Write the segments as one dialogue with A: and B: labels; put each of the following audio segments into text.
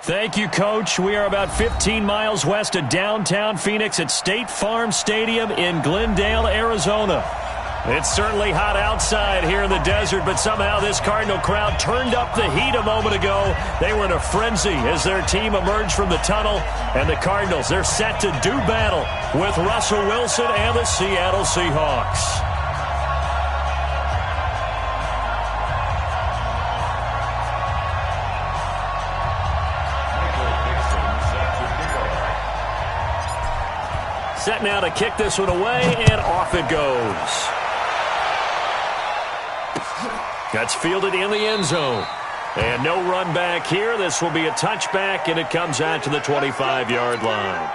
A: Thank you, Coach. We are about 15 miles west of downtown Phoenix at State Farm Stadium in Glendale, Arizona. It's certainly hot outside here in the desert, but somehow this Cardinal crowd turned up the heat a moment ago. They were in a frenzy as their team emerged from the tunnel, and the Cardinals, they're set to do battle with Russell Wilson and the Seattle Seahawks. Set now to kick this one away, and off it goes. That's fielded in the end zone. And no run back here. This will be a touchback, and it comes out to the 25-yard line.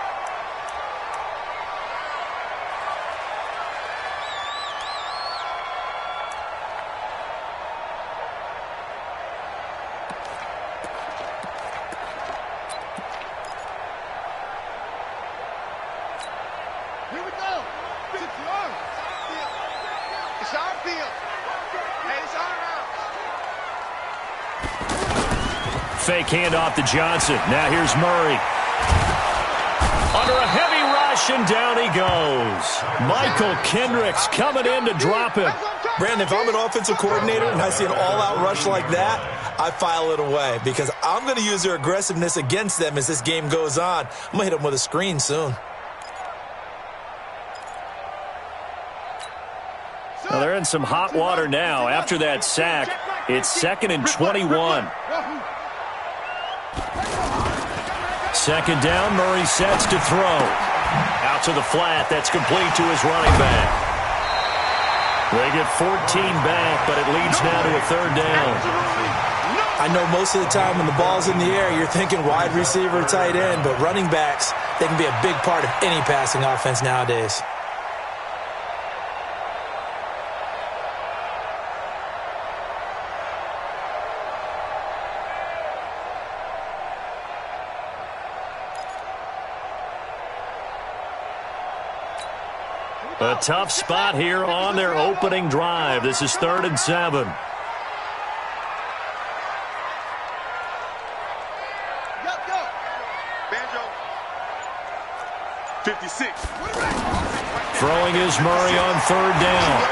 A: Fake handoff to Johnson. Now here's Murray. Under a heavy rush, and down he goes. Michael Kendricks coming in to drop him.
B: Brandon, if I'm an offensive coordinator and I see an all-out rush like that, I file it away because I'm going to use their aggressiveness against them as this game goes on. I'm going to hit them with a screen soon.
A: Well, they're in some hot water now. After that sack, it's 2nd and 21. Second down, Murray sets to throw. Out to the flat, that's complete to his running back. They get 14 back, but it leads now to a 3rd down.
B: I know most of the time when the ball's in the air, you're thinking wide receiver, tight end, but running backs, they can be a big part of any passing offense nowadays.
A: A tough spot here on their opening drive. This is 3rd and 7.
C: Go. Banjo. 56.
A: Throwing is Murray on 3rd down.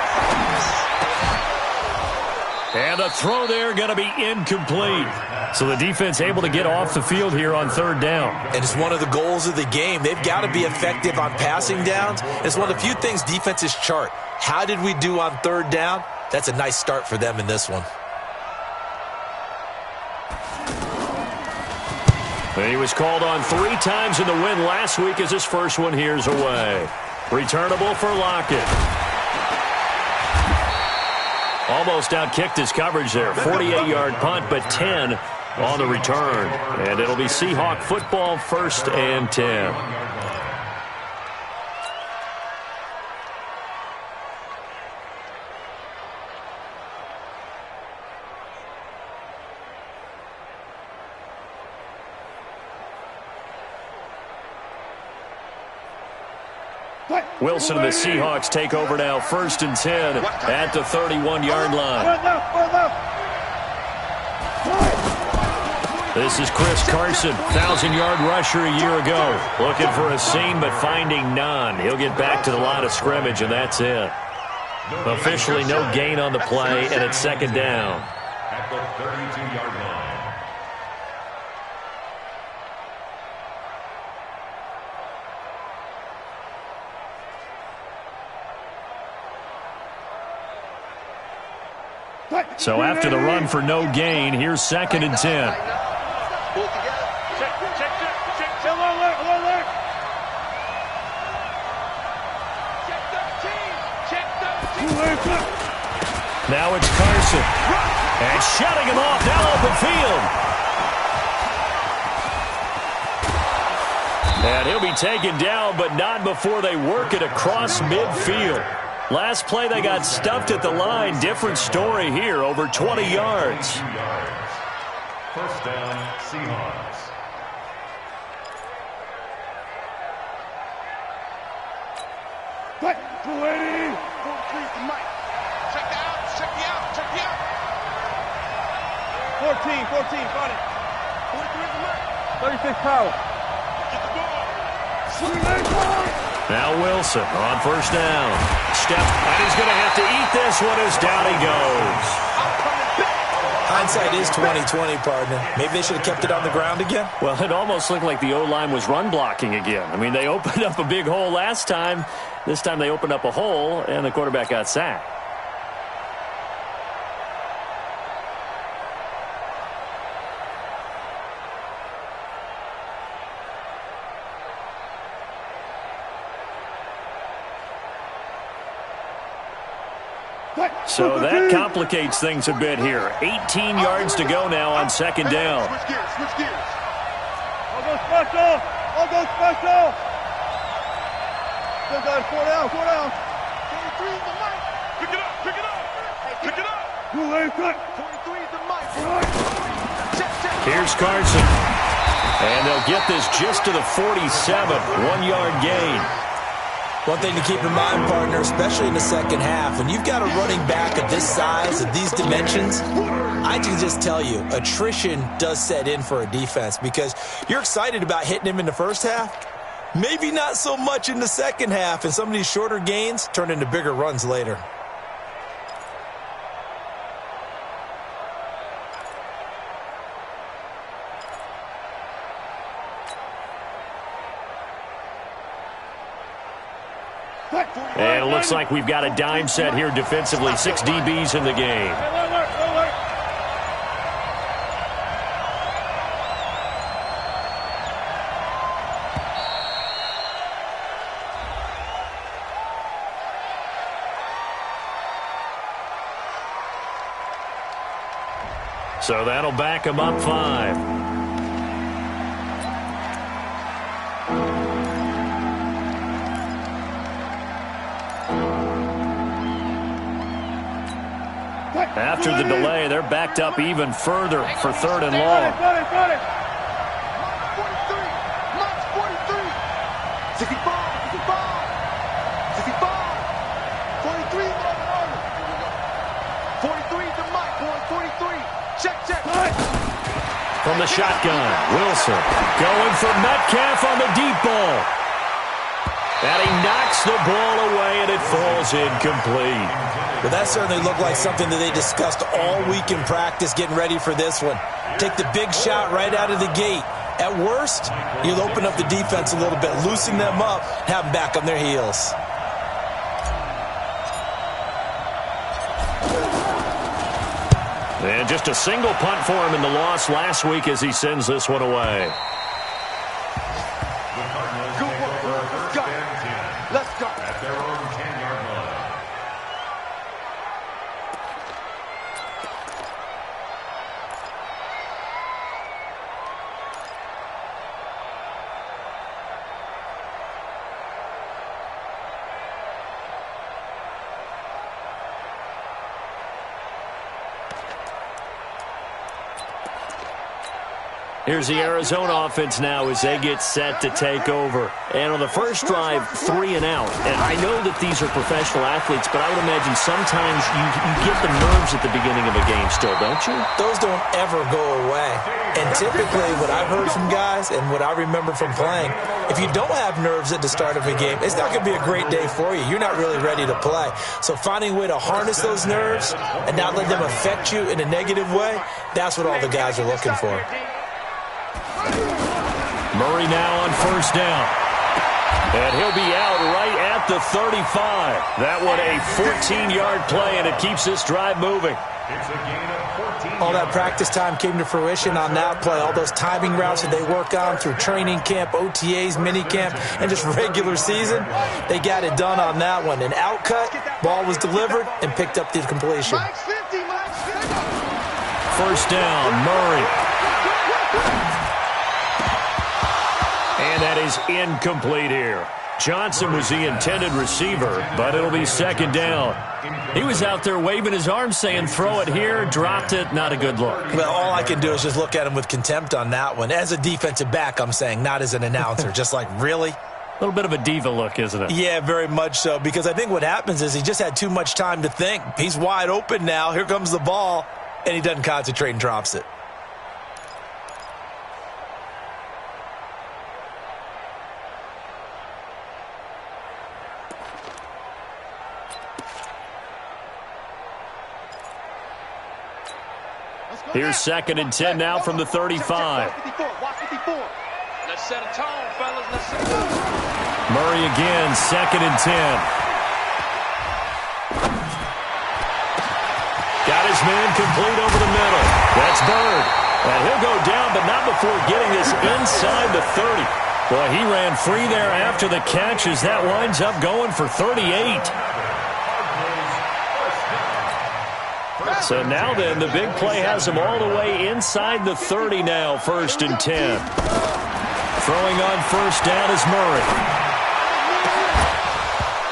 A: And the throw there going to be incomplete. So the defense able to get off the field here on 3rd down.
B: And it's one of the goals of the game. They've got to be effective on passing downs. It's one of the few things defenses chart. How did we do on 3rd down? That's a nice start for them in this one.
A: And he was called on 3 times in the win last week as his first one here's away. Returnable for Lockett. Almost outkicked his coverage there. 48-yard punt, but 10 on the return. And it'll be Seahawk football, 1st and 10. Wilson and the Seahawks take over now, 1st and 10 at the 31-yard line. This is Chris Carson, 1,000-yard rusher a year ago. Looking for a seam, but finding none. He'll get back to the line of scrimmage, and that's it. Officially no gain on the play, and it's 2nd down.
D: At the 32-yard line.
A: So after the run for no gain, here's 2nd and 10. Now it's Carson. And shutting him off now open field. And he'll be taken down, but not before they work it across midfield. Last play, they got stuffed at the line. Different story here, over 20 yards.
D: 1st down, Seahawks.
C: Check the out. 14, got it. 43 is the mark.
E: 36 power.
A: Now Wilson on first down. Step, and he's going to have to eat this one as down he goes.
B: Hindsight is 20/20, partner. Maybe they should have kept it on the ground again.
A: Well, it almost looked like the O-line was run blocking again. I mean, they opened up a big hole last time. This time they opened up a hole, and the quarterback got sacked. So that complicates things a bit here. 18 yards to go now on second down.
C: Switch gears, switch gears.
E: I'll go special. I'll go special. Still got 4 down, 4 down.
C: 43 is the mic. Pick it up, pick it up. Pick it up.
E: Too late, cut.
C: 43 is the mic. Check, check.
A: Here's Carson. And they'll get this just to the 47. 1-yard gain.
B: One thing to keep in mind, partner, especially in the second half, when you've got a running back of this size, of these dimensions, I can just tell you, attrition does set in for a defense because you're excited about hitting him in the first half. Maybe not so much in the second half, and some of these shorter gains turn into bigger runs later.
A: And it looks like we've got a dime set here defensively. 6 DBs in the game. So that'll back them up 5. After the delay, they're backed up even further for third and long.
C: 43. Max 43. 65, 65. 65. 43 is the mic. 43 is the mic, boy. 43. Check, check.
A: From the shotgun, Wilson going for Metcalf on the deep ball. And he knocks the ball away, and it falls incomplete.
B: Well, that certainly looked like something that they discussed all week in practice getting ready for this one. Take the big shot right out of the gate. At worst, you'll open up the defense a little bit, loosen them up, have them back on their heels.
A: And just a single punt for him in the loss last week as he sends this one away.
C: Good work. Let's go. Let's go.
D: At their own 10-yard line.
A: Here's the Arizona offense now as they get set to take over. And on the first drive, 3 and out. And I know that these are professional athletes, but I would imagine sometimes you get the nerves at the beginning of a game still, don't you?
B: Those don't ever go away. And typically what I've heard from guys and what I remember from playing, if you don't have nerves at the start of a game, it's not going to be a great day for you. You're not really ready to play. So finding a way to harness those nerves and not let them affect you in a negative way, that's what all the guys are looking for.
A: Murray now on first down. And he'll be out right at the 35. That one a 14-yard play, and it keeps this drive moving.
D: It's a gain of 14.
B: All that practice time came to fruition on that play. All those timing routes that they work on through training camp, OTAs, minicamp, and just regular season, they got it done on that one. An outcut, ball was delivered, and picked up the completion.
C: Max 50, Max 50.
A: First down, Murray. And that is incomplete here. Johnson was the intended receiver, but it'll be second down. He was out there waving his arms saying, throw it here, dropped it, not a good look.
B: Well, all I can do is just look at him with contempt on that one. As a defensive back, I'm saying, not as an announcer. Just like, really?
A: A little bit of a diva look, isn't it?
B: Yeah, very much so, because I think what happens is he just had too much time to think. He's wide open now. Here comes the ball, and he doesn't concentrate and drops it.
A: Here's 2nd and 10 now from the 35.
C: Let's set a tone, fellas. Let's set a tone.
A: Murray again, 2nd and 10. Got his man complete over the middle. That's Bird. And he'll go down, but not before getting this inside the 30. Boy, he ran free there after the catch as that winds up going for 38. So now then, the big play has him all the way inside the 30 now, 1st and 10. Throwing on 1st down is Murray.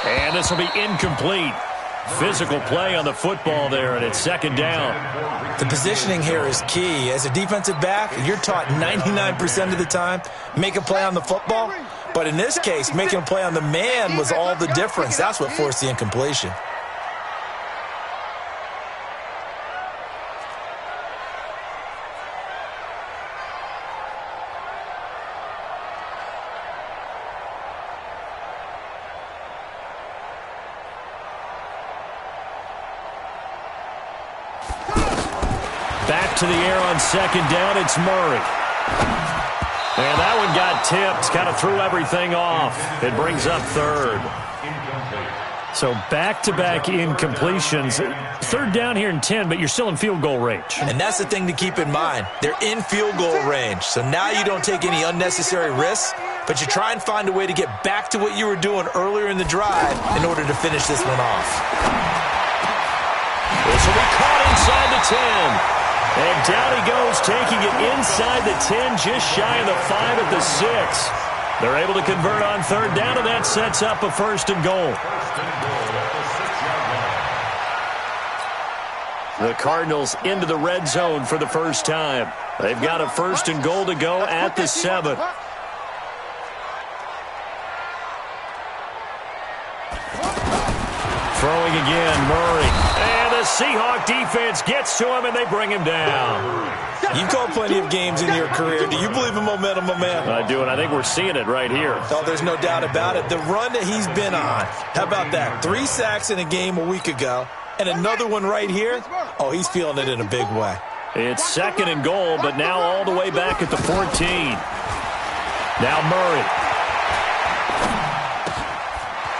A: And this will be incomplete. Physical play on the football there, and it's 2nd down.
B: The positioning here is key. As a defensive back, you're taught 99% of the time, make a play on the football. But in this case, making a play on the man was all the difference. That's what forced the incompletion.
A: Back to the air on 2nd down, it's Murray. And that one got tipped, kind of threw everything off. It brings up 3rd. So back-to-back incompletions. 3rd down here and 10, but you're still in field goal range.
B: And that's the thing to keep in mind. They're in field goal range. So now you don't take any unnecessary risks, but you try and find a way to get back to what you were doing earlier in the drive in order to finish this one off.
A: This will be caught inside the 10. And down he goes, taking it inside the 10, just shy of the 5 at the 6. They're able to convert on 3rd down, and that sets up a 1st and goal. The Cardinals into the red zone for the first time. They've got a 1st and goal to go at the 7. Throwing again, Murray. And the Seahawks defense gets to him, and they bring him down.
B: You've called plenty of games in your career. Do you believe in momentum, my man?
A: I do, and I think we're seeing it right here.
B: Oh, there's no doubt about it. The run that he's been on. How about that? 3 sacks in a game a week ago, and another one right here. Oh, he's feeling it in a big way.
A: It's 2nd and goal, but now all the way back at the 14. Now Murray.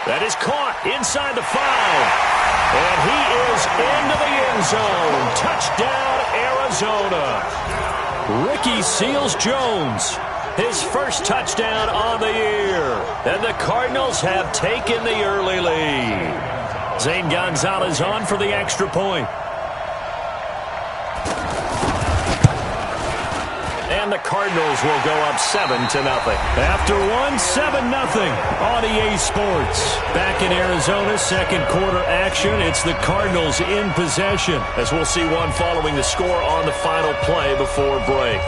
A: That is caught inside the 5. And he is into the end zone. Touchdown, Arizona. Ricky Seals-Jones, his first touchdown on the year. And the Cardinals have taken the early lead. Zane Gonzalez on for the extra point. And the Cardinals will go up 7-0. After one, 7-0 on EA Sports. Back in Arizona, 2nd quarter action. It's the Cardinals in possession, as we'll see one following the score on the final play before break.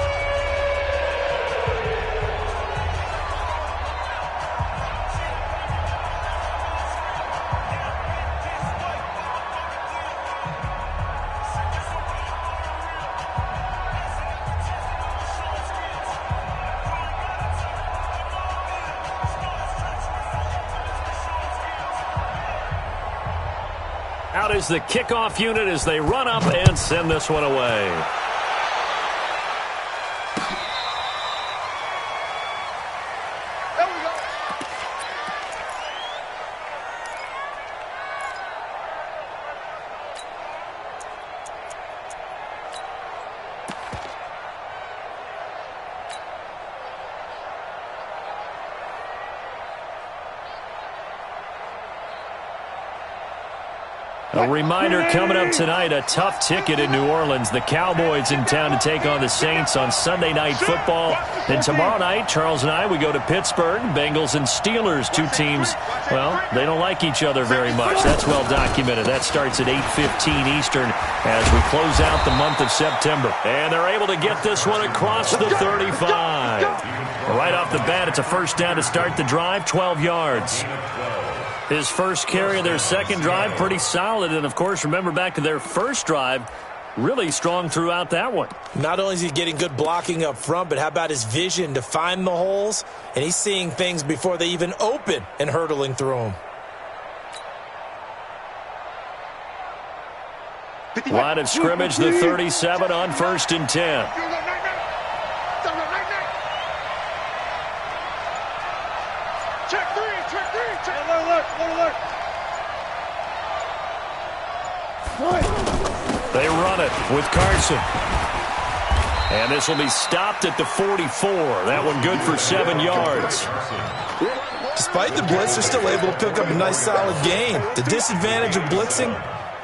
A: Out is the kickoff unit as they run up and send this one away. A reminder coming up tonight, a tough ticket in New Orleans. The Cowboys in town to take on the Saints on Sunday Night Football. And tomorrow night, Charles and I, we go to Pittsburgh. Bengals and Steelers, two teams, well, they don't like each other very much. That's well documented. That starts at 8:15 Eastern as we close out the month of September. And they're able to get this one across the 35. Right off the bat, it's a first down to start the drive, 12 yards. His first carry of their second drive, pretty solid. And, of course, remember back to their first drive, really strong throughout that one.
B: Not only is he getting good blocking up front, but how about his vision to find the holes? And he's seeing things before they even open and hurtling through them.
A: Line of scrimmage, the 37 on 1st and 10.
C: Check three, check.
E: Alert.
A: They run it with Carson. And this will be stopped at the 44. That one good for 7 yards.
B: Despite the blitz, they're still able to pick up a nice solid gain. The disadvantage of blitzing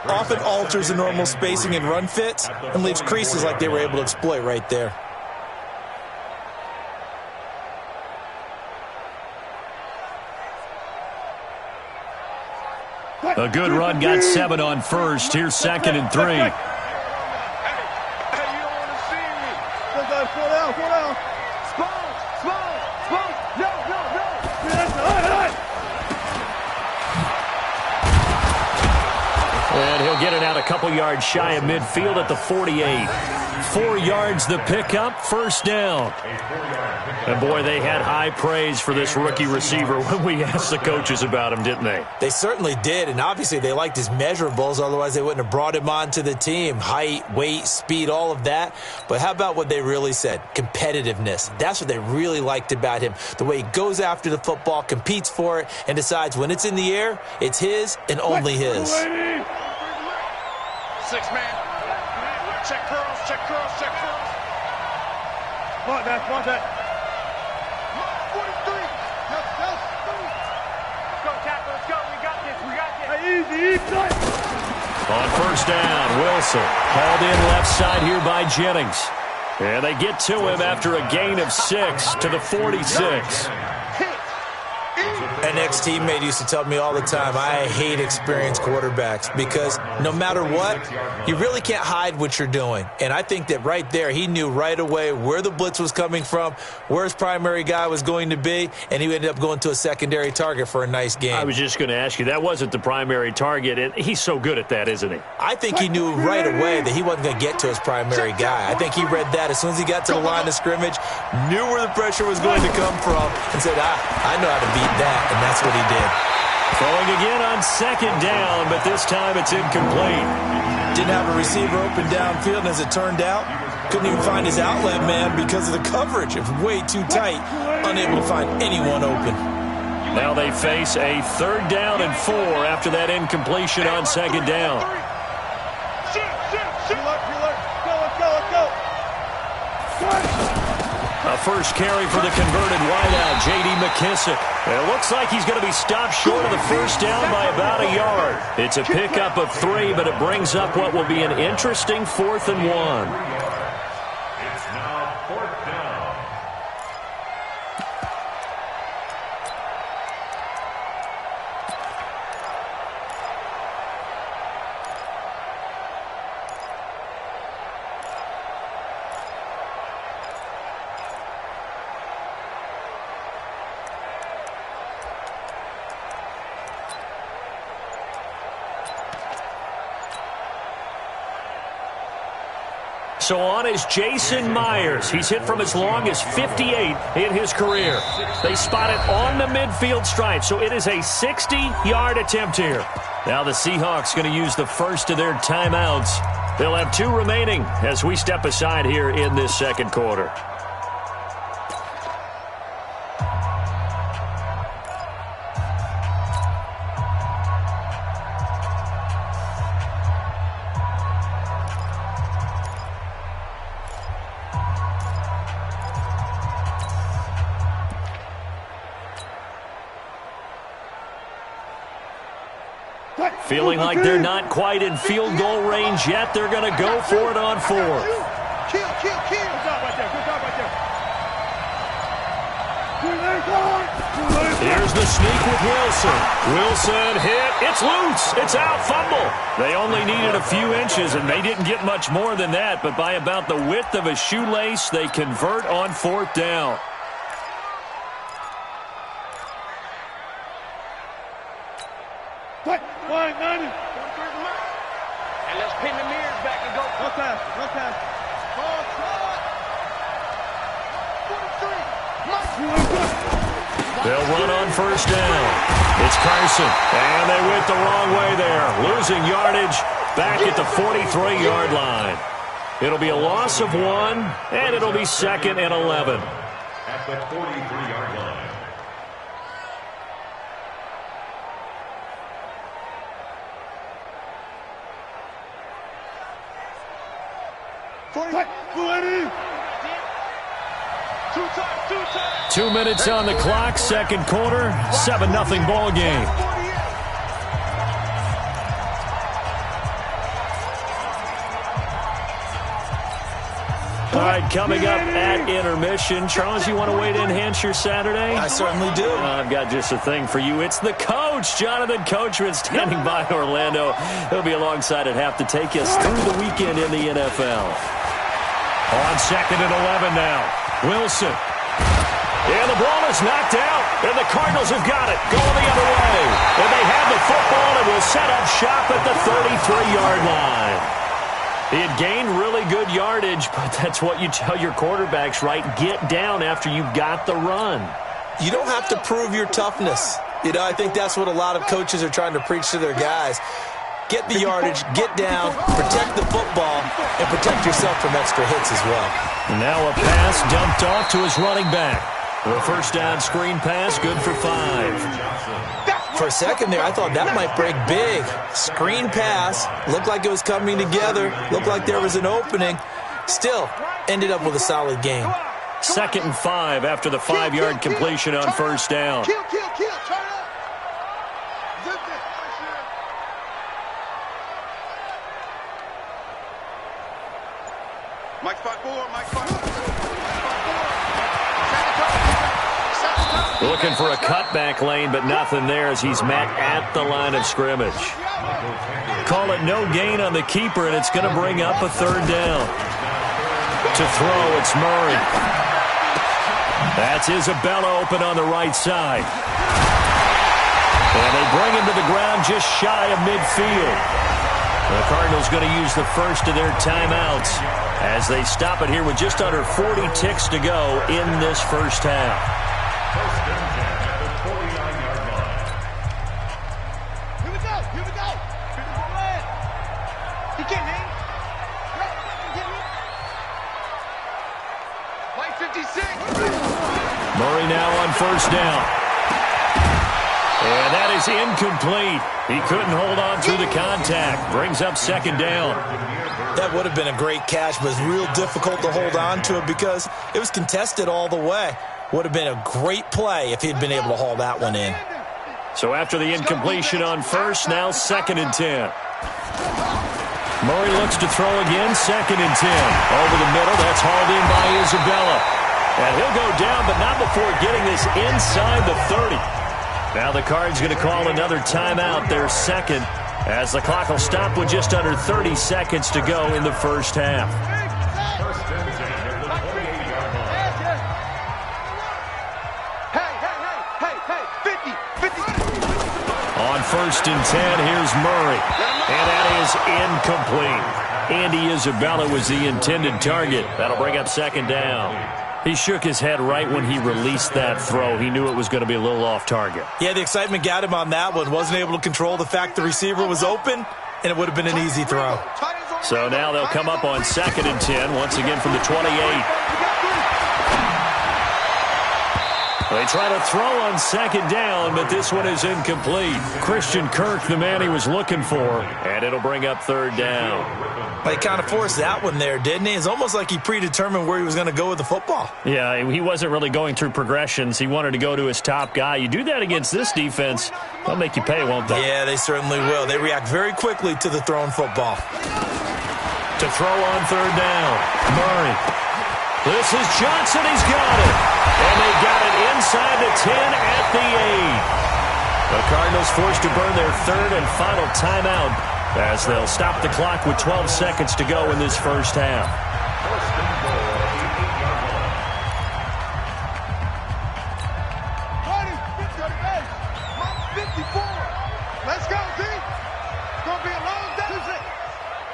B: often alters the normal spacing and run fits and leaves creases like they were able to exploit right there.
A: A good run, got 7 on 1st. Here's 2nd and 3.
C: Hey, you don't want to see me.
E: Slow down.
C: Small. No.
A: And he'll get it out a couple yards shy of midfield at the 48. 4 yards the pickup, 1st down. And boy, they had high praise for this rookie receiver when we asked the coaches about him, didn't they?
B: They certainly did, and obviously they liked his measurables, otherwise they wouldn't have brought him onto the team. Height, weight, speed, all of that. But how about what they really said? Competitiveness. That's what they really liked about him. The way he goes after the football, competes for it, and decides when it's in the air, it's his and only his.
C: 6-man. Check curls.
E: Smart that.
C: 43. Let's go. We got this.
E: Hey, easy.
A: On 1st down, Wilson hauled in left side here by Jennings. And they get to him after a gain of 6 to the 46.
B: An ex-teammate used to tell me all the time, I hate experienced quarterbacks because no matter what, you really can't hide what you're doing. And I think that right there, he knew right away where the blitz was coming from, where his primary guy was going to be, and he ended up going to a secondary target for a nice game.
A: I was just going to ask you, that wasn't the primary target, and he's so good at that, isn't he?
B: I think he knew right away that he wasn't going to get to his primary guy. I think he read that as soon as he got to the line of scrimmage, knew where the pressure was going to come from, and said, I know how to beat that. And that's what he did.
A: Throwing again on 2nd down, but this time it's incomplete.
B: Didn't have a receiver open downfield, and as it turned out, couldn't even find his outlet man because of the coverage. It was way too tight, unable to find anyone open.
A: Now they face a 3rd down and 4 after that incompletion on 2nd down.
E: Let's go.
A: A first carry for the converted wideout, J.D. McKissick. It looks like he's going to be stopped short of the 1st down by about a yard. It's a pickup of 3, but it brings up what will be an interesting 4th and 1.
D: It's now 4th down.
A: So on is Jason Myers. He's hit from as long as 58 in his career. They spot it on the midfield stripe, so it is a 60-yard attempt here. Now the Seahawks going to use the first of their timeouts. They'll have 2 remaining as we step aside here in this 2nd quarter. Feeling like they're not quite in field goal range yet. They're going to go for it on 4th.
E: Kill. Good job right there.
A: Here's the sneak with Wilson. Wilson hit. It's loose. It's out. Fumble. They only needed a few inches, and they didn't get much more than that. But by about the width of a shoelace, they convert on 4th down.
E: Fine, 90.
C: And let's pin the mirrors back and go.
E: One pass.
A: They'll run on 1st down. It's Carson, and they went the wrong way there, losing yardage. back at the 43-yard line. It'll be a loss of 1, and it'll be 2nd and 11.
D: At the 43-yard line.
C: Two-time.
A: 2 minutes on the clock, second quarter, 7-0 ball game. All right, coming up at intermission. Charles, you want to wait to enhance your Saturday?
B: I certainly do.
A: I've got just a thing for you. It's the coach, Jonathan Coachman, standing by Orlando. He'll be alongside at half to take us through the weekend in the NFL. On 2nd and 11 now. Wilson. And the ball is knocked out. And the Cardinals have got it. Going the other way. And they have the football and will set up shop at the 33-yard line. He had gained really good yardage, but that's what you tell your quarterbacks, right? Get down after you got the run.
B: You don't have to prove your toughness. I think that's what a lot of coaches are trying to preach to their guys. Get the yardage, get down, protect the football, and protect yourself from extra hits as well.
A: Now a pass dumped off to his running back. The first down screen pass, good for 5.
B: For a second there, I thought that might break big. Screen pass, looked like it was coming together, looked like there was an opening. Still, ended up with a solid game.
A: 2nd and 5 after the 5-yard completion on first down.
C: Kill, turn up. Zip it. Mike 5-4, Mike 5-4.
A: Looking for a cutback lane, but nothing there as he's met at the line of scrimmage. Call it no gain on the keeper, and it's going to bring up a 3rd down. To throw, it's Murray. That's Isabella open on the right side. And they bring him to the ground just shy of midfield. The Cardinals going to use the first of their timeouts as they stop it here with just under 40 ticks to go in this first half.
D: First and 10 at the 49-yard line.
C: Here we go. He can't hang. Play 56.
A: Murray now on first down. And that is incomplete. He couldn't hold on through the contact. Brings up 2nd down.
B: That would have been a great catch, but it's real difficult to hold on to it because it was contested all the way. Would have been a great play if he'd been able to haul that one in.
A: So after the incompletion on first, now 2nd and 10. Murray looks to throw again, 2nd and 10. Over the middle, that's hauled in by Isabella. And he'll go down, but not before getting this inside the 30. Now the Cards going to call another timeout, their 2nd, as the clock will stop with just under 30 seconds to go in the first half.
D: First and 10 at the 28-yard line.
C: Hey, 50.
A: On 1st and 10, here's Murray. And that is incomplete. Andy Isabella was the intended target. That'll bring up 2nd down. He shook his head right when he released that throw. He knew it was going to be a little off target.
B: Yeah, the excitement got him on that one. Wasn't able to control the fact the receiver was open, and it would have been an easy throw.
A: So now they'll come up on 2nd and 10, once again from the 28. They try to throw on 2nd down, but this one is incomplete. Christian Kirk, the man he was looking for, and it'll bring up 3rd down.
B: Well, he kind of forced that one there, didn't he? It's almost like he predetermined where he was going to go with the football.
A: Yeah, he wasn't really going through progressions. He wanted to go to his top guy. You do that against this defense, they'll make you pay, won't they?
B: Yeah, they certainly will. They react very quickly to the thrown football.
A: To throw on 3rd down, Murray. This is Johnson. He's got it. And they got it inside the 10 at the 8. The Cardinals forced to burn their 3rd and final timeout as they'll stop the clock with 12 seconds to go in this first half.
D: First and goal at the 8-yard line.
C: Let's go, D. It's going to be a long day.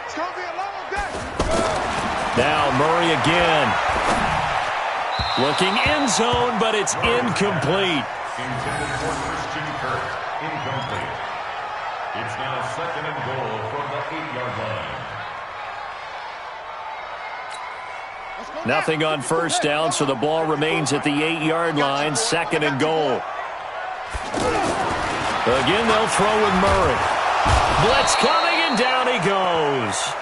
C: It's going to be a long day.
A: Now Murray again. Looking end zone, but it's incomplete.
D: Intended for Christian Kirk. Incomplete. It's now 2nd and goal from the 8-yard line.
A: Nothing on first down, so the ball remains at the 8-yard line. 2nd and goal. Again, they'll throw with Murray. Blitz coming, and down he goes.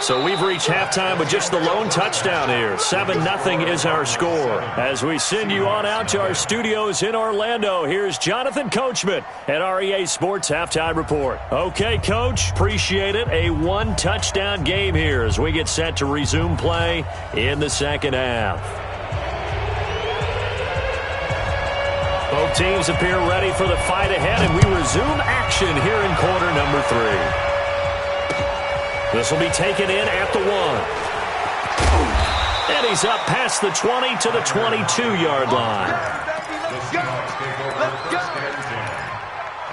A: So we've reached halftime with just the lone touchdown here. 7-0 is our score. As we send you on out to our studios in Orlando, here's Jonathan Coachman at REA Sports Halftime Report. Okay, Coach, appreciate it. A one-touchdown game here as we get set to resume play in the second half. Both teams appear ready for the fight ahead, and we resume action here in quarter number 3. This will be taken in at the 1. And he's up past the 20 to the 22-yard line.
D: The Seahawks take over 1st and 10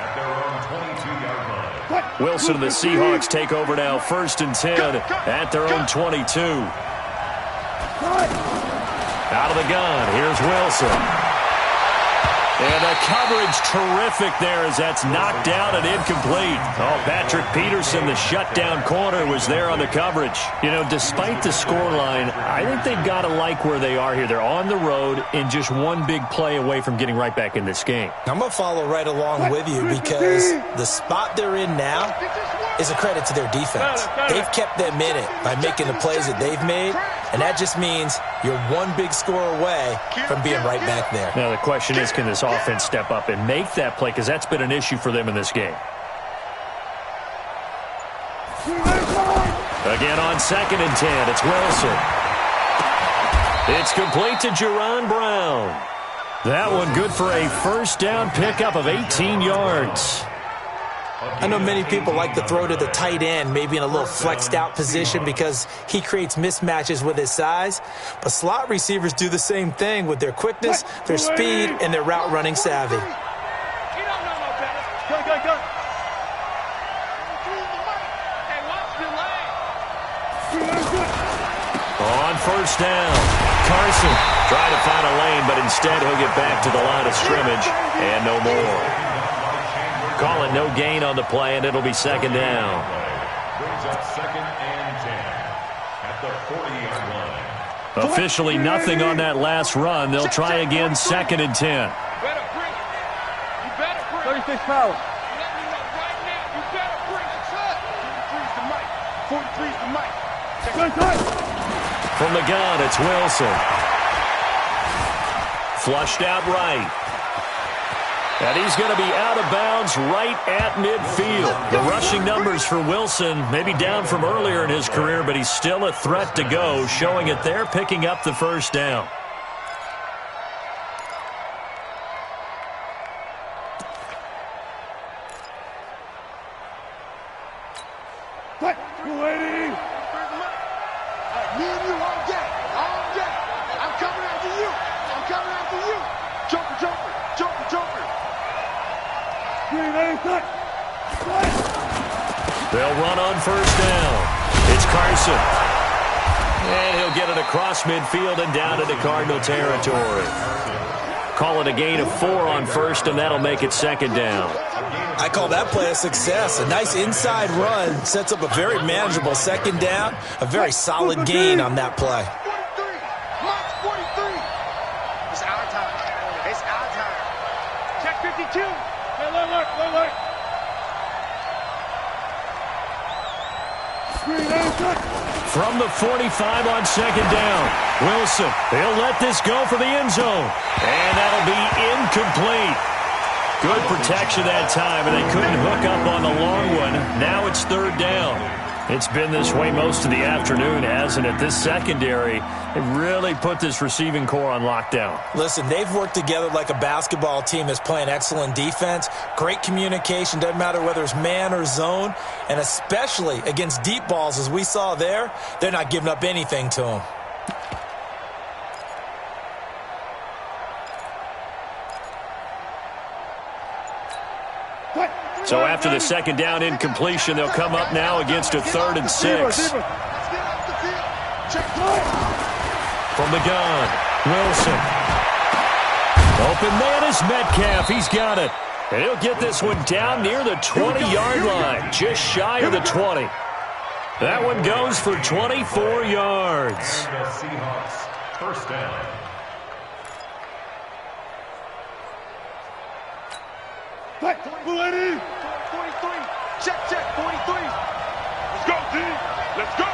D: at their own 22-yard line.
A: Wilson and the Seahawks take over now 1st and 10 at their own 22. Out of the gun, here's Wilson. And the coverage terrific there as that's knocked down and incomplete. Oh, Patrick Peterson, the shutdown corner, was there on the coverage. You know, despite the scoreline, I think they've got to like where they are here. They're on the road and just one big play away from getting right back in this game.
B: I'm going to follow right along with you because the spot they're in now is a credit to their defense. They've kept them in it by making the plays that they've made, and that just means you're one big score away from being right back there.
A: Now the question is, can this offense step up and make that play, because that's been an issue for them in this game. Again on 2nd and 10, it's Wilson. It's complete to Jerron Brown. That one good for a first down pickup of 18 yards.
B: I know many people like to throw to the tight end, maybe in a little flexed out position because he creates mismatches with his size. But slot receivers do the same thing with their quickness, their speed, and their route running savvy.
A: On first down, Carson tried to find a lane, but instead he'll get back to the line of scrimmage and no more. Call it no gain on the play, and it'll be 2nd down.
D: Brings up 2nd and 10 at the 40-yard line.
A: Officially nothing on that last run. They'll try again 2nd and 10.
E: You better bring it. You better bring it. 36 power. Let me know right now. You better bring it. 43's the mic. 43's the mic.
A: From the gun, it's Wilson. Flushed out right. And he's going to be out of bounds right at midfield. The rushing numbers for Wilson maybe down from earlier in his career, but he's still a threat to go, showing it there, picking up the first down.
E: What? 280.
C: Me and you all day. All day. I'm coming after you. I'm coming after you. Joker, joker, joker, joker.
A: They'll run on first down. It's Carson. And he'll get it across midfield and down into Cardinal territory. Call it a gain of 4 on first, and that'll make it 2nd down.
B: I call that play a success. A nice inside run sets up a very manageable 2nd down. A very solid gain on that play.
C: 43. Mark 43. It's our time. It's our time.
E: Check 52. Look.
A: From the 45 on 2nd down, Wilson, he'll let this go for the end zone. And that'll be incomplete. Good protection that time, and they couldn't hook up on the long one. Now it's 3rd down. It's been this way most of the afternoon, hasn't it? This secondary, it really put this receiving core on lockdown.
B: Listen, they've worked together like a basketball team that's playing excellent defense. Great communication, doesn't matter whether it's man or zone. And especially against deep balls, as we saw there, they're not giving up anything to them.
A: So after the 2nd down incompletion, they'll come up now against a 3rd and 6. From the gun, Wilson. Open man is Metcalf. He's got it. And he'll get this one down near the 20-yard line, just shy of the 20. That one goes for 24 yards.
D: And the Seahawks, first down.
C: Fight, 43. Check, 43. Let's go, D. Let's go.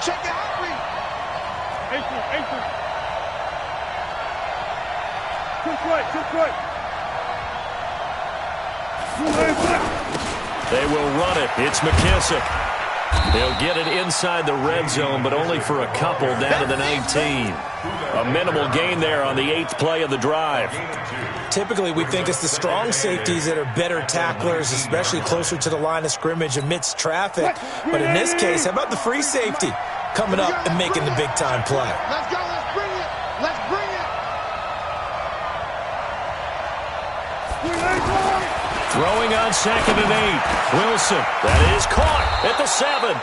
C: Check it out, Reed. 8-4. Just right.
A: They will run it. It's McKissick. They'll get it inside the red zone, but only for a couple down to the 19. A minimal gain there on the 8th play of the drive.
B: Typically, we think it's the strong safeties that are better tacklers, especially closer to the line of scrimmage amidst traffic. But in this case, how about the free safety coming up and making the big-time play?
C: Let's go. Let's bring it. Let's bring it.
A: Throwing on 2nd and 8. Wilson, that is caught at the 7.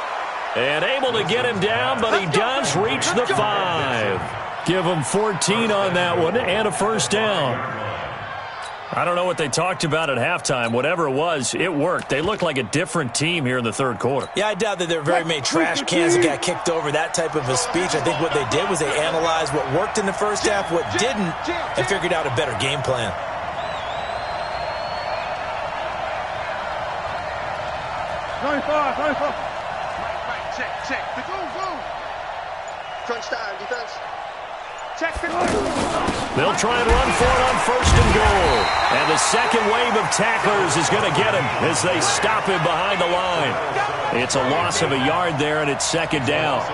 A: And able to get him down, but he does reach the 5. Give him 14 on that one and a first down. I don't know what they talked about at halftime. Whatever it was, it worked. They looked like a different team here in the third quarter.
B: Yeah, I doubt that there were very many trash cans that got kicked over, that type of a speech. I think what they did was they analyzed what worked in the first half, what didn't, and figured out a better game plan.
C: Check. Go. Crunch time, defense. Check.
A: They'll try and run for it on 1st and goal. And the second wave of tacklers is going to get him as they stop him behind the line. It's a loss of a yard there, and it's 2nd down.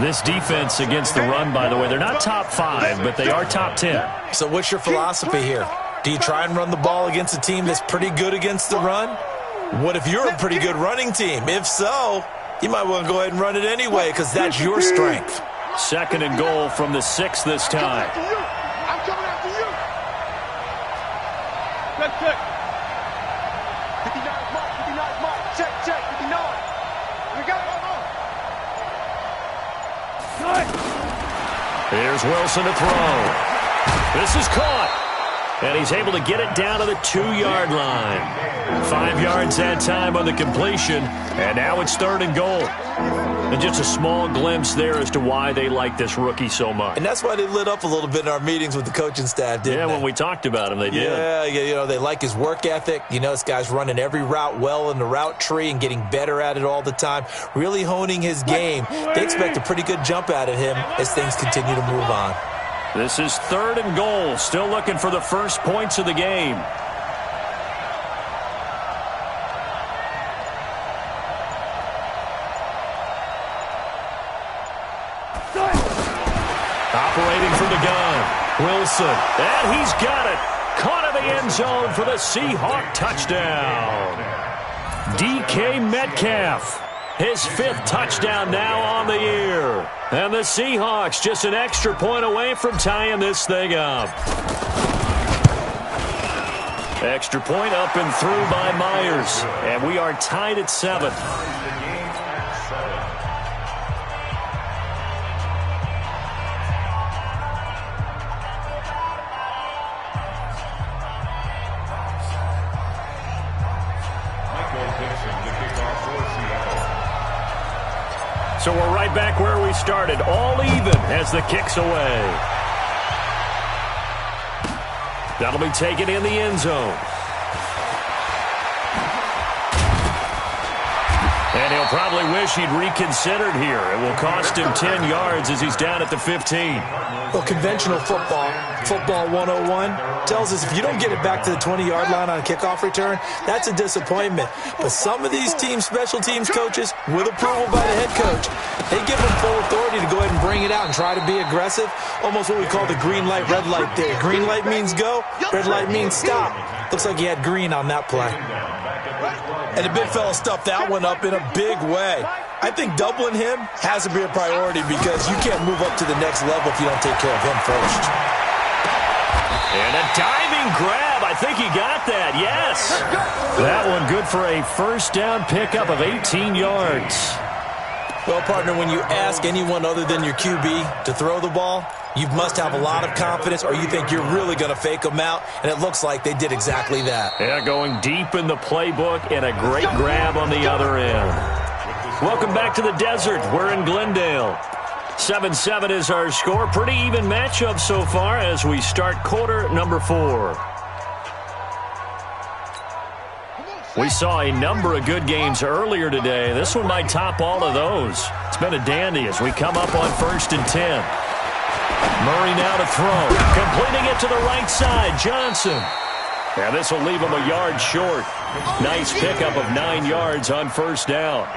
A: This defense against the run, by the way, they're not top 5, but they are top 10.
B: So what's your philosophy here? Do you try and run the ball against a team that's pretty good against the run? What if you're a pretty good running team? If so, you might want to go ahead and run it anyway because that's your strength.
A: 2nd and goal from the 6 this time.
C: I'm coming after you. Check. 59 mark. Check. 59. We got it.
A: Here's Wilson to throw. This is caught. And he's able to get it down to the 2-yard line. 5 yards that time on the completion. And now it's 3rd and goal. And just a small glimpse there as to why they like this rookie so much.
B: And that's why they lit up a little bit in our meetings with the coaching staff, didn't they?
A: Yeah, when we talked about him, they did.
B: Yeah, they like his work ethic. This guy's running every route well in the route tree and getting better at it all the time, really honing his game. They expect a pretty good jump out of him as things continue to move on.
A: This is 3rd and goal. Still looking for the first points of the game. Operating from the gun, Wilson, and he's got it. Caught in the end zone for the Seahawk touchdown. DK Metcalf, his 5th touchdown now on the year. And the Seahawks just an extra point away from tying this thing up. Extra point up and through by Myers. And we are tied at 7. So we're right back where we started, all even as the kick's away. That'll be taken in the end zone. And he'll probably wish he'd reconsidered here. It will cost him 10 yards as he's down at the 15.
B: Well, conventional football 101, tells us if you don't get it back to the 20-yard line on a kickoff return, that's a disappointment. But some of these teams, special teams coaches, with approval by the head coach, they give them full authority to go ahead and bring it out and try to be aggressive. Almost what we call the green light, red light there. Green light means go, red light means stop. Looks like he had green on that play. And the big fella stuffed that one up in a big way. I think doubling him has to be a priority because you can't move up to the next level if you don't take care of him first.
A: And a diving grab. I think he got that. Yes. That one good for a first down pickup of 18 yards.
B: Well, partner, when you ask anyone other than your QB to throw the ball, you must have a lot of confidence or you think you're really going to fake them out, and it looks like they did exactly that.
A: Yeah, going deep in the playbook and a great grab on the other end. Welcome back to the desert. We're in Glendale. 7-7 is our score. Pretty even matchup so far as we start quarter number 4. We saw a number of good games earlier today. This one might top all of those. It's been a dandy as we come up on 1st and 10. Murray now to throw. Completing it to the right side. Johnson. And this will leave him a yard short. Nice pickup of 9 yards on 1st down.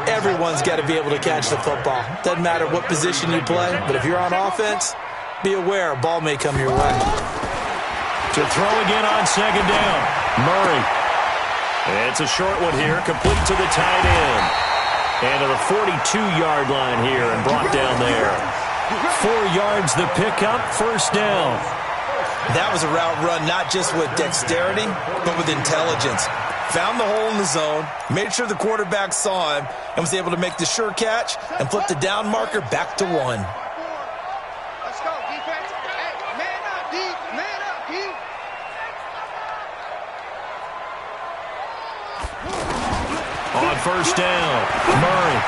B: Everyone's got to be able to catch the football. Doesn't matter what position you play, but if you're on offense, be aware a ball may come your way.
A: To throw again on 2nd down. Murray. It's a short one here, complete to the tight end. And to the 42-yard line here and brought down there. 4 yards the pickup, 1st down.
B: That was a route run not just with dexterity, but with intelligence. Found the hole in the zone, made sure the quarterback saw him, and was able to make the sure catch and flip the down marker back to 1.
C: Let's go, defense. Hey, man up, D. Man up, D.
A: On 1st down, Murray.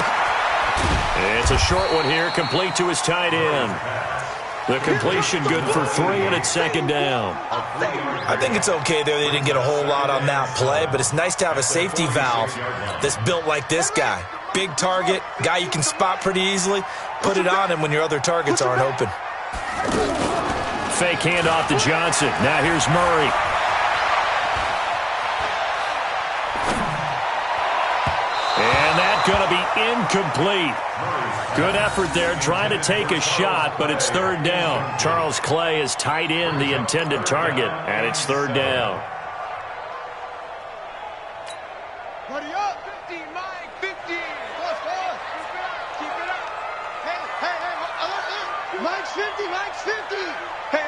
A: It's a short one here, complete to his tight end. The completion good for 3, and it's 2nd down.
B: I think it's okay there. They didn't get a whole lot on that play, but it's nice to have a safety valve that's built like this guy. Big target, guy you can spot pretty easily. Put it on him when your other targets aren't open.
A: Fake handoff to Johnson. Now here's Murray. And that's going to be incomplete. Good effort there, trying to take a shot, but it's 3rd down. Charles Clay is tight in the intended target, and it's 3rd down.
C: Buddy up. 15, Mike. 15. Keep it up. Hey. Mike's 50. Mike's 50. Hey.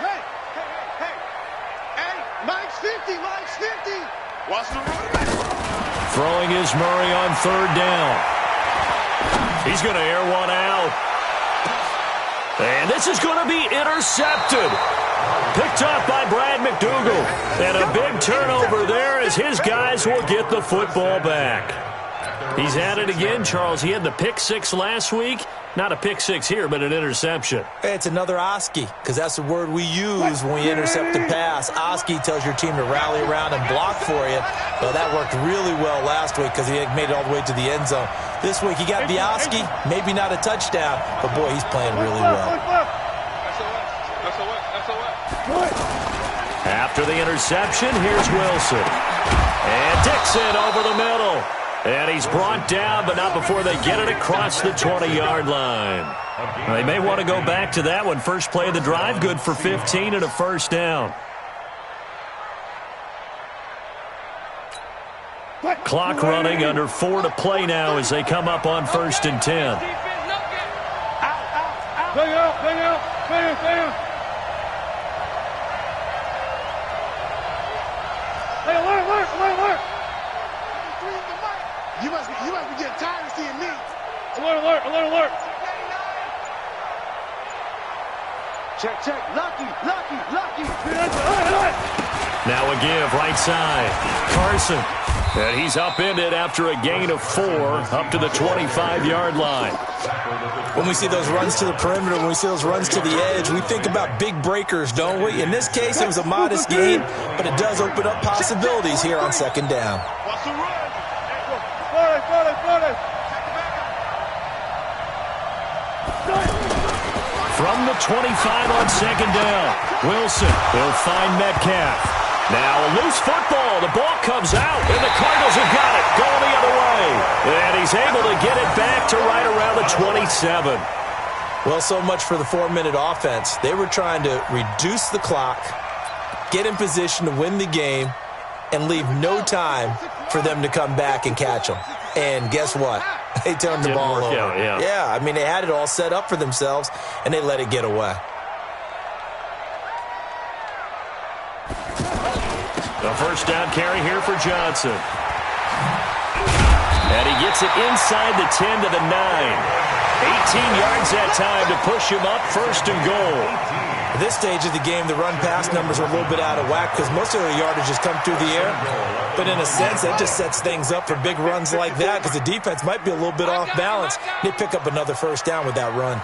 C: Mike's 50. Mike's 50. Watch the running.
A: Throwing is Murray on 3rd down. He's going to air one out. And this is going to be intercepted. Picked off by Brad McDougal. And a big turnover there as his guys will get the football back. He's at it again, Charles. He had the pick 6 last week. Not a pick 6 here, but an interception.
B: It's another Oski, because that's the word we use when we intercept a pass. Oski tells your team to rally around and block for you. Well, that worked really well last week because he made it all the way to the end zone. This week he got the Oski, maybe not a touchdown, but boy, he's playing really well.
A: After the interception, here's Wilson. And Dixon over the middle. And he's brought down, but not before they get it across the 20-yard line. They may want to go back to that one. First play of the drive, good for 15 and a 1st down. Clock running, under 4 to play now as they come up on 1st and 10.
E: Bang out. Hey, alert.
C: You must be getting tired of seeing me.
E: Alert.
C: Check. Lucky.
A: Now a give, right side. Carson. And he's upended after a gain of 4 up to the 25-yard line.
B: When we see those runs to the perimeter, when we see those runs to the edge, we think about big breakers, don't we? In this case, it was a modest gain, but it does open up possibilities here on 2nd down.
E: Watch the run.
A: From the 25 on 2nd down, Wilson will find Metcalf. Now a loose football. The ball comes out, and the Cardinals have got it going the other way. And he's able to get it back to right around the 27.
B: Well, so much for the 4-minute offense. They were trying to reduce the clock, get in position to win the game, and leave no time for them to come back and catch them. And guess what? They turned the ball over. Yeah, I mean, they had it all set up for themselves, and they let it get away.
A: The 1st down carry here for Johnson. And he gets it inside the 10 to the 9. 18 yards that time to push him up 1st and goal.
B: At this stage of the game, the run-pass numbers are a little bit out of whack because most of their yardage has come through the air. But in a sense, that just sets things up for big runs like that because the defense might be a little bit off balance. They pick up another 1st down with that run.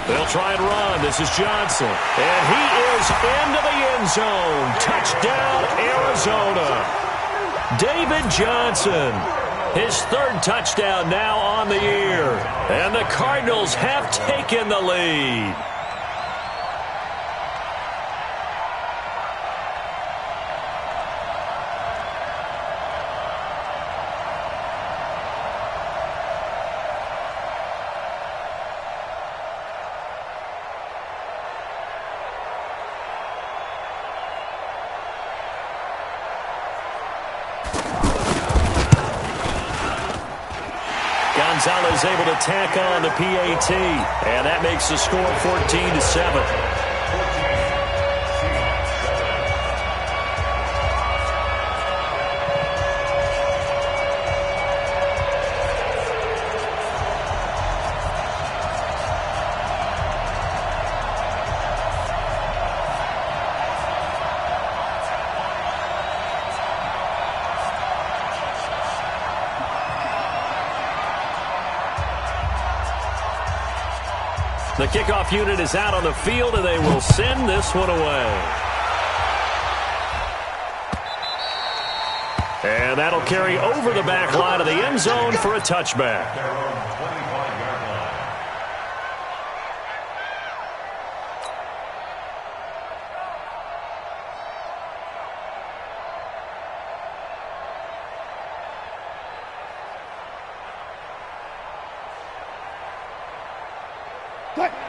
A: They'll try and run. This is Johnson. And he is into the end zone. Touchdown, Arizona. David Johnson. His 3rd touchdown now on the year. And the Cardinals have taken the lead. Gonzalez able to tack on the PAT, and that makes the score 14-7. The kickoff unit is out on the field, and they will send this one away. And that'll carry over the back line of the end zone for a touchback.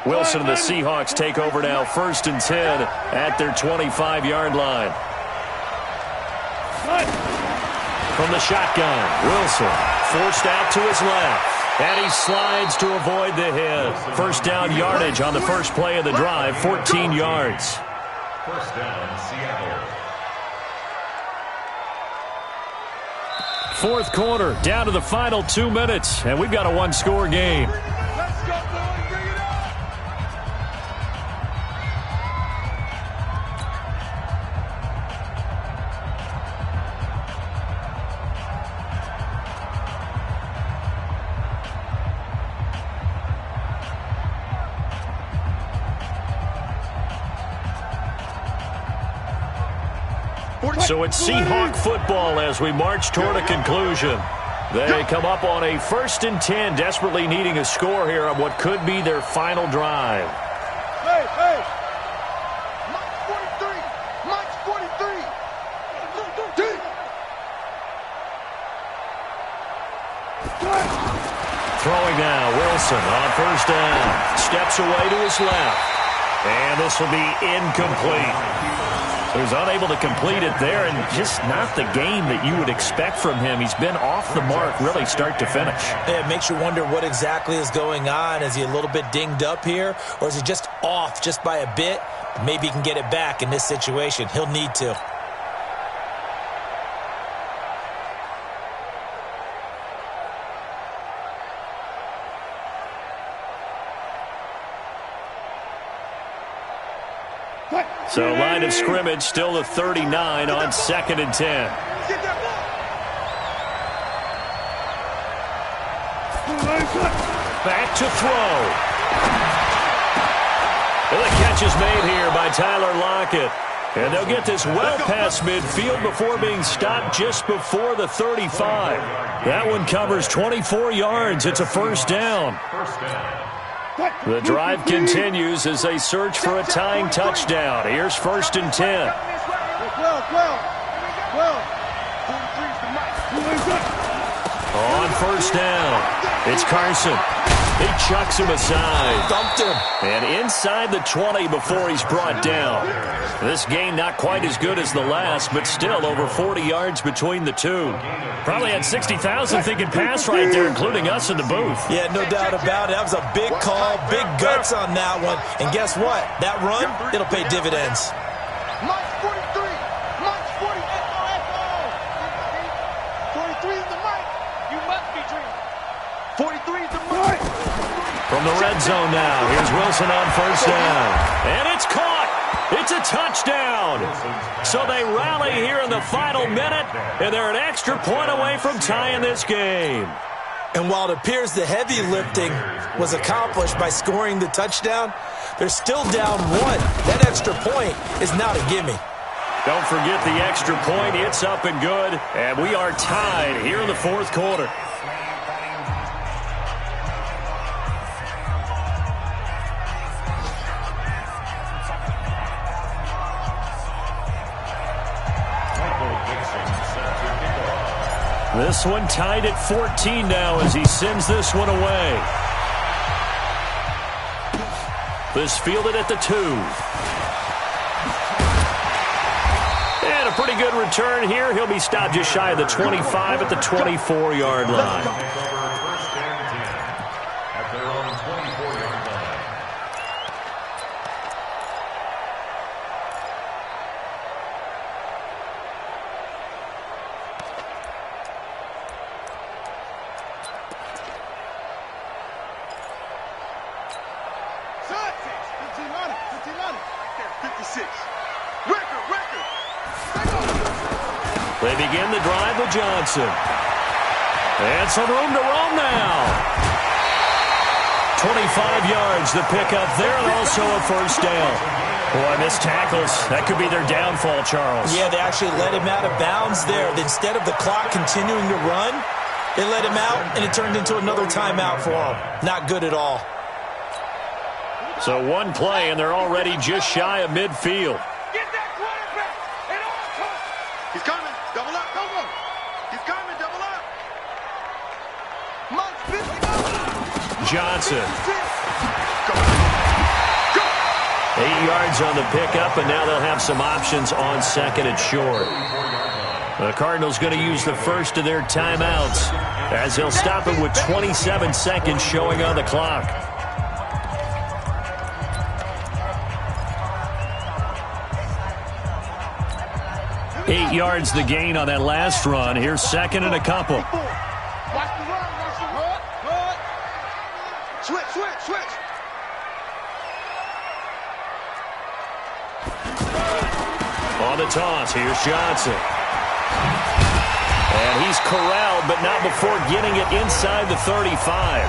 A: Wilson and the Seahawks take over now, 1st and 10 at their 25-yard line. From the shotgun, Wilson forced out to his left, and he slides to avoid the hit. 1st down yardage on the first play of the drive, 14 yards.
D: 1st down, Seattle.
A: 4th quarter, down to the final 2 minutes, and we've got a 1-score game. So it's Seahawk football as we march toward a conclusion. They come up on a 1st and 10, desperately needing a score here on what could be their final drive.
C: Hey, hey! Mike's 43! Mike's 43!
A: Throwing now, Wilson on 1st down. Steps away to his left. And this will be incomplete. He was unable to complete it there, and just not the game that you would expect from him. He's been off the mark really start to finish.
B: It makes you wonder what exactly is going on. Is he a little bit dinged up here, or is he just off just by a bit? Maybe he can get it back in this situation. He'll need to.
A: So line of scrimmage still the 39 on 2nd and 10. Back to throw. And the catch is made here by Tyler Lockett. And they'll get this well past midfield before being stopped just before the 35. That one covers 24 yards. It's a 1st down. The drive continues as they search for a tying touchdown. Here's 1st and 10. On 1st down, it's Carson. He chucks him aside.
B: Dumped him.
A: And inside the 20 before he's brought down. This game not quite as good as the last, but still over 40 yards between the two. Probably had 60,000 thinking pass right there, including us in the booth.
B: Yeah, no doubt about it. That was a big call, big guts on that one. And guess what? That run, it'll pay dividends.
C: March 43. March 40. 43 is the mic.
E: You must be dreaming.
C: 43 is the mic.
A: From the red zone now, here's Wilson on first down. And it's caught. It's a touchdown. So they rally here in the final minute, and they're an extra point away from tying this game.
B: And while it appears the heavy lifting was accomplished by scoring the touchdown, they're still down one. That extra point is not a gimme.
A: Don't forget the extra point. It's up and good, and we are tied here in the fourth quarter. This one tied at 14 now as he sends this one away. This fielded at the 2. And a pretty good return here. He'll be stopped just shy of the 25 at the 24-yard line. They begin the drive with Johnson. And some room to roam now. 25 yards the pickup there, and also a first down. Boy, missed tackles. That could be their downfall, Charles.
B: Yeah, they actually let him out of bounds there. Instead of the clock continuing to run, they let him out, and it turned into another timeout for him. Not good at all.
A: So one play, and they're already just shy of midfield.
E: Get that quarterback at all costs.
C: He's coming. Double up. Come on. He's coming. Double up. March 50.
A: Johnson. 8 yards on the pickup, and now they'll have some options on second and short. The Cardinals going to use the first of their timeouts as they'll stop it with 27 seconds showing on the clock. Eight yards the gain on that last run. Here's second and a couple.
C: Watch the run. Watch the run. Run. Switch, switch, switch.
A: On the toss, here's Johnson. And he's corralled, but not before getting it inside the 35.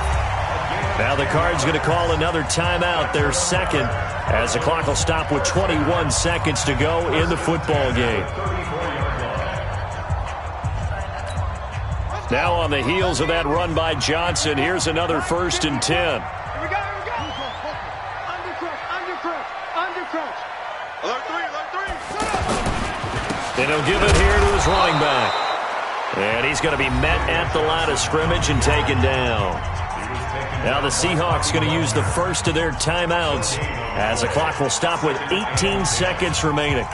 A: Now the Cards going to call another timeout, their second, as the clock will stop with 21 seconds to go in the football game. Now on the heels of that run by Johnson, here's another 1st and 10.
E: Here we go, here we go. Under crunch, under crunch, under crunch.
C: Alert 3, alert 3.
A: And he'll give it here to his running back. And he's going to be met at the line of scrimmage and taken down. Now the Seahawks going to use the first of their timeouts as the clock will stop with 18 seconds remaining.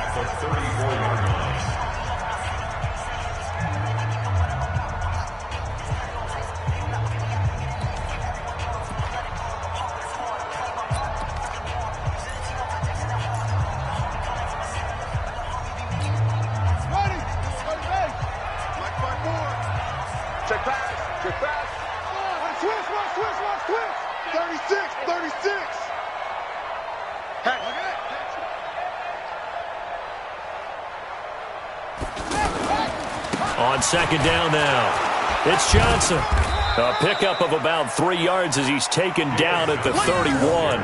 A: On second down now, it's Johnson. A pickup of about 3 yards as he's taken down at the 31.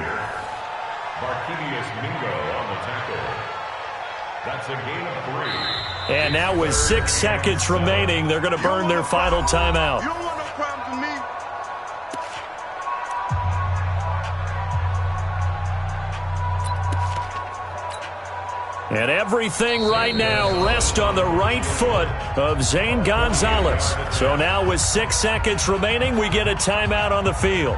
D: Marquinhos Mingo on the tackle. That's a gain of 3.
A: And now with 6 seconds remaining, they're going to burn their final timeout.
C: You don't want no problems with me.
A: And everything right now rests on the right foot of Zane Gonzalez. So now with 6 seconds remaining, we get a timeout on the field.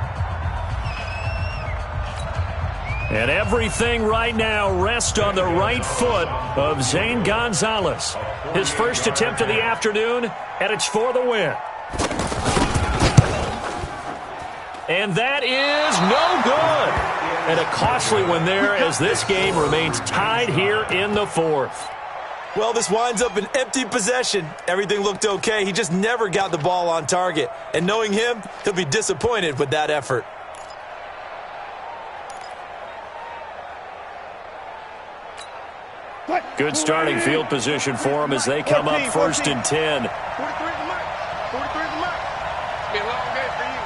A: And everything right now rests on the right foot of Zane Gonzalez. His first attempt of the afternoon, and it's for the win. And that is no good. And a costly one there as this game remains tied here in the fourth.
B: Well, this winds up an empty possession. Everything looked okay. He just never got the ball on target. And knowing him, he'll be disappointed with that effort.
A: Good starting field position for them as they come up 1st and 10.
E: 43 is the mark. 43 is the mark. It's been a long day for you.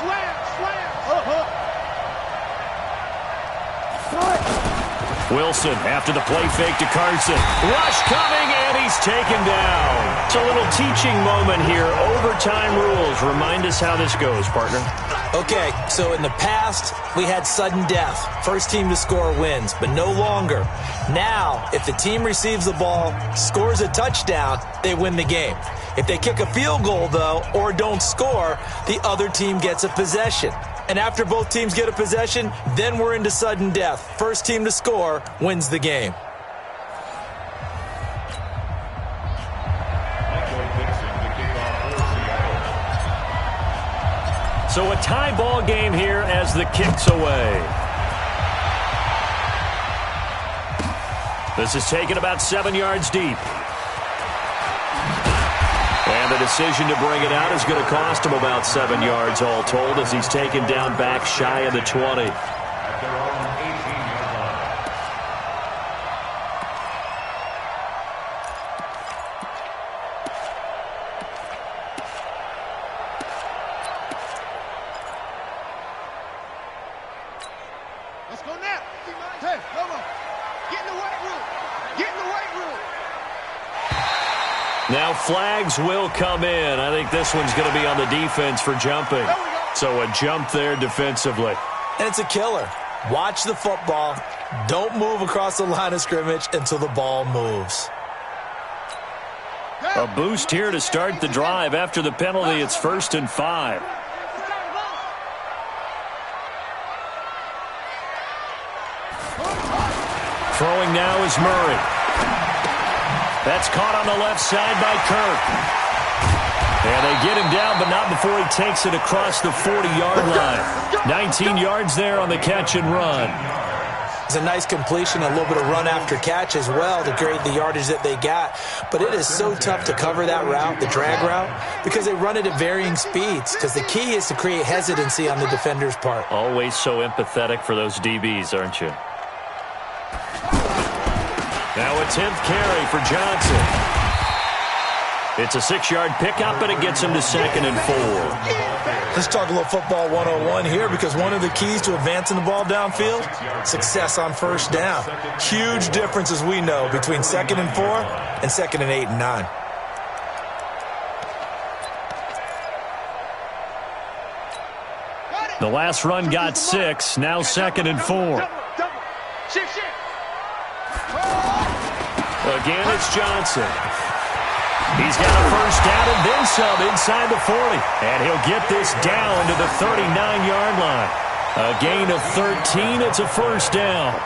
E: Slam, slam.
A: Wilson after the play fake to Carson. Rush coming, and he's taken down. It's a little teaching moment here. Overtime rules. Remind us how this goes, partner.
B: Okay, so in the past, we had sudden death. First team to score wins, but no longer. Now, if the team receives the ball, scores a touchdown, they win the game. If they kick a field goal, though, or don't score, the other team gets a possession. And after both teams get a possession, then we're into sudden death. First team to score wins the game.
A: So a tie ball game here as the kick's away. This is taken about 7 yards deep. And the decision to bring it out is going to cost him about 7 yards all told as he's taken down back shy of the 20.
E: Let's go now. Hey, come on. Get in the weight room. Get in the weight room.
A: Now flags will come in. I think this one's going to be on the defense for jumping. So a jump there defensively.
B: And it's a killer. Watch the football. Don't move across the line of scrimmage until the ball moves.
A: A boost here to start the drive. After the penalty, it's 1st and 5. Throwing now is Murray. That's caught on the left side by Kirk. And they get him down, but not before he takes it across the 40-yard line. 19 yards there on the catch and run.
B: It's a nice completion, a little bit of run after catch as well to create the yardage that they got. But it is so tough to cover that route, the drag route, because they run it at varying speeds. Because the key is to create hesitancy on the defender's part.
A: Always so empathetic for those DBs, aren't you? Now a 10th carry for Johnson. It's a 6-yard pickup, and it gets him to 2nd and 4.
B: Let's talk a little football 101 here, because one of the keys to advancing the ball downfield, success on first down. Huge difference, as we know, between 2nd and 4 and 2nd and 8 and 9.
A: The last run got 6, now 2nd and 4. Again, it's Johnson. He's got a first down and then some inside the 40. And he'll get this down to the 39-yard line. A gain of 13. It's a first down.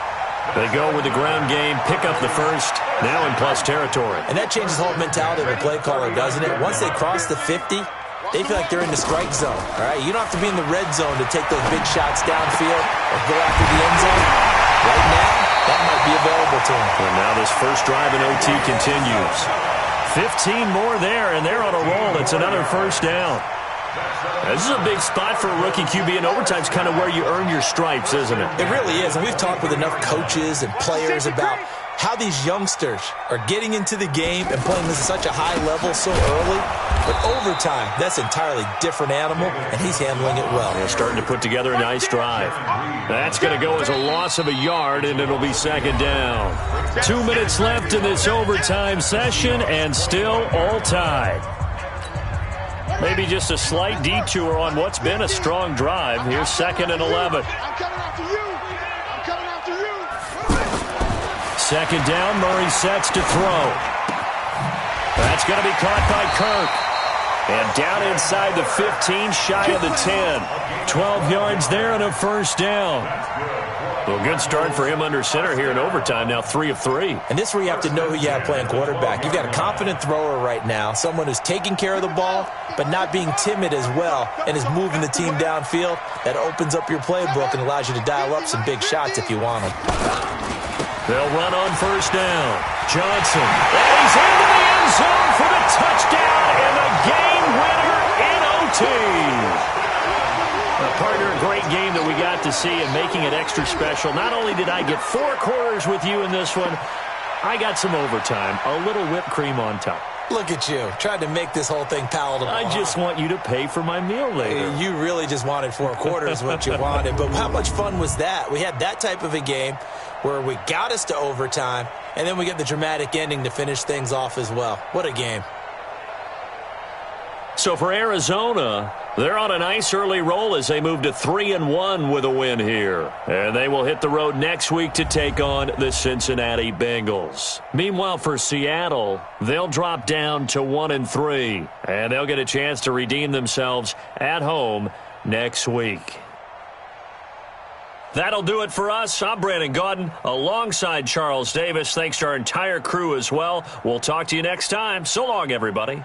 A: They go with the ground game, pick up the first, now in plus territory.
B: And that changes the whole mentality of the play caller, doesn't it? Once they cross the 50, they feel like they're in the strike zone. All right, you don't have to be in the red zone to take those big shots downfield or go after the end zone. Right now, that might be available to them.
A: And now this first drive in OT continues. 15 more there, and they're on a roll. It's another first down. This is a big spot for a rookie QB, and overtime's kind of where you earn your stripes, isn't it?
B: It really is, and we've talked with enough coaches and players about how these youngsters are getting into the game and playing this at such a high level so early. But overtime, that's an entirely different animal, and he's handling it well.
A: They're starting to put together a nice drive. That's going to go as a loss of a yard, and it'll be second down. 2 minutes left in this overtime session, and still all tied. Maybe just a slight detour on what's been a strong drive. Here's 2nd and 11.
E: I'm coming after you. I'm coming after you.
A: Second down, Murray sets to throw. That's going to be caught by Kirk. And down inside the 15, shy of the 10. 12 yards there and a first down. Well, good start for him under center here in overtime. Now 3 of 3.
B: And this is where you have to know who you have playing quarterback. You've got a confident thrower right now, someone who's taking care of the ball, but not being timid as well, and is moving the team downfield. That opens up your playbook and allows you to dial up some big shots if you want them.
A: They'll run on first down. Johnson. And he's into the end zone for the touchdown and the game winner in OT. Partner, a great game that we got to see and making it extra special. Not only did I get 4 quarters with you in this one, I got some overtime, a little whipped cream on top.
B: Look at you, tried to make this whole thing palatable.
A: I just want you to pay for my meal later.
B: You really just wanted 4 quarters, what you wanted. But how much fun was that? We had that type of a game where we got us to overtime, and then we get the dramatic ending to finish things off as well. What a game.
A: So for Arizona, they're on a nice early roll as they move to 3-1 with a win here. And they will hit the road next week to take on the Cincinnati Bengals. Meanwhile, for Seattle, they'll drop down to 1-3. And they'll get a chance to redeem themselves at home next week. That'll do it for us. I'm Brandon Gaudin alongside Charles Davis. Thanks to our entire crew as well. We'll talk to you next time. So long, everybody.